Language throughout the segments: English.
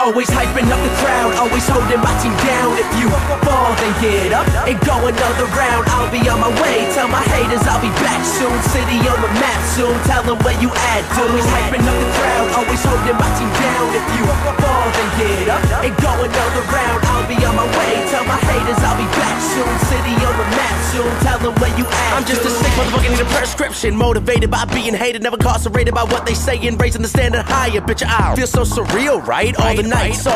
Always hyping up the crowd, always holding my team down. If you fall, then get up and go another round. I'll be on my way, tell my haters I'll be back soon. City on the map soon, tell them where you at, dude. Always hyping up the crowd, always holding my team down. If you fall, then get up and go another round. I'll be on my way, tell my haters I'll be back soon. City on the map soon, tell them where you at. I'm just a sick motherfucker, need a prescription. Motivated by being hated, never incarcerated by what they say, and raising the standard higher. Bitch, I feel so surreal, right? All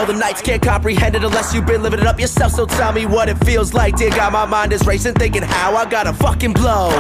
the nights can't comprehend it unless you've been living it up yourself. So tell me what it feels like. Dear God, my mind is racing, thinking how I gotta fucking blow.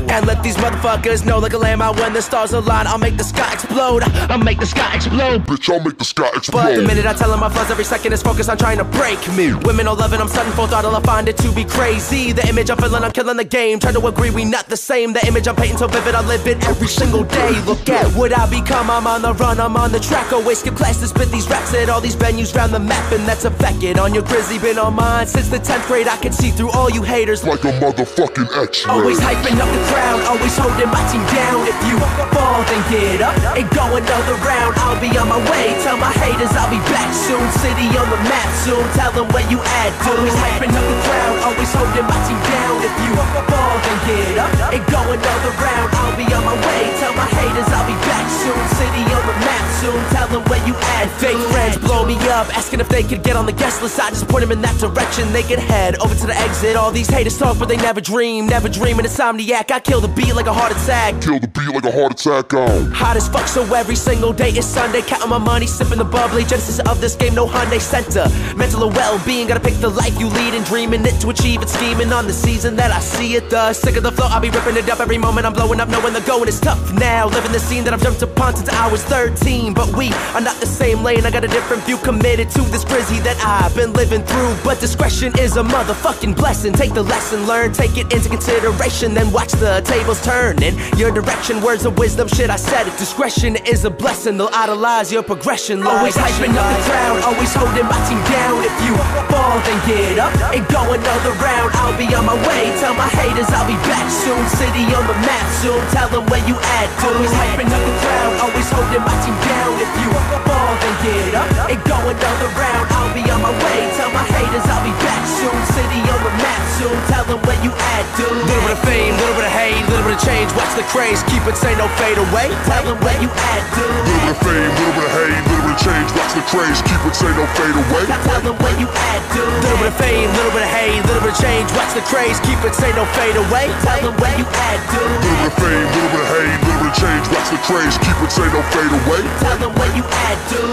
And let these motherfuckers know, like a landmine when the stars align, I'll make the sky explode. I'll make the sky explode. Bitch, I'll make the sky explode. But the minute I tell them my flaws, every second is focused on trying to break me. Women all loving, I'm sudden full throttle, I find it to be crazy. The image I'm feeling, I'm killing the game. Try to agree, we not the same. The image I'm painting so vivid, I live it every single day. Look at what I become, I'm on the run, I'm on the track. Always skip class to spit these raps at all these venues round the map, and that's affected on your grizzly, been on mine since the 10th grade. I can see through all you haters like a motherfucking X-ray. Always hyping up the crowd, always holding my team down. If you fall, then get up and go another round. I'll be on my way, tell my haters I'll be back soon. City on the map soon, tell them where you at, dude. Always hyping up the crowd, always holding my team down. If you fall, then get up and go another round. I'll be on my way, tell my haters I'll be back soon. City on the map soon, tell them where you at. Fake friends blow me up, asking if they could get on the guest list. I just point them in that direction, they can head over to the exit. All these haters talk, but they never dream. Never dream, an insomniac. I kill the beat like a heart attack. Kill the beat like a heart attack, oh. Hot as fuck, so every single day is Sunday. Counting my money, sipping the bubbly. Genesis of this game, no Hyundai Center. Mental well-being, gotta pick the life you lead and dreaming it to achieve it. Scheming on the season that I see it. The sick of the flow, I'll be ripping it up every moment. I'm blowing up, knowing the going is tough now. Living the scene that I've jumped upon since I was 13. But we are not the same lane, I got a different view. Committed to this grizzly that I've been living through. But discretion is a motherfucking blessing. Take the lesson, learn, take it into consideration, then watch the tables turn in your direction. Words of wisdom, shit, I said it. Discretion is a blessing, they'll idolize your progression. Always hyping up the crowd, always holding my team down. If you fall, then get up and go another round. I'll be on my way, tell my haters I'll be back soon. City on the map soon, tell them where you at, dude. Always hyping up the crowd, always holding my team down. If you fall, then get up and go another round. I'll be on my way, tell my haters I'll be back soon. City on the map soon, tell them where you at, dude. Little bit of fame, little bit of hate, little bit of change, watch the craze, keep it, say no fade away. Tell them where you at, dude. Little bit of fame, little bit of hate, little bit of change, watch the craze, keep it, say no fade away. Tell them where you at, dude. Little bit of fame, little bit of hate, little bit of change, watch the craze, keep it, say no fade away. Tell them where you at, dude. Little bit of fame, little bit of hate, little bit of change, watch the craze, keep it, say no fade away. Tell them where you at, dude.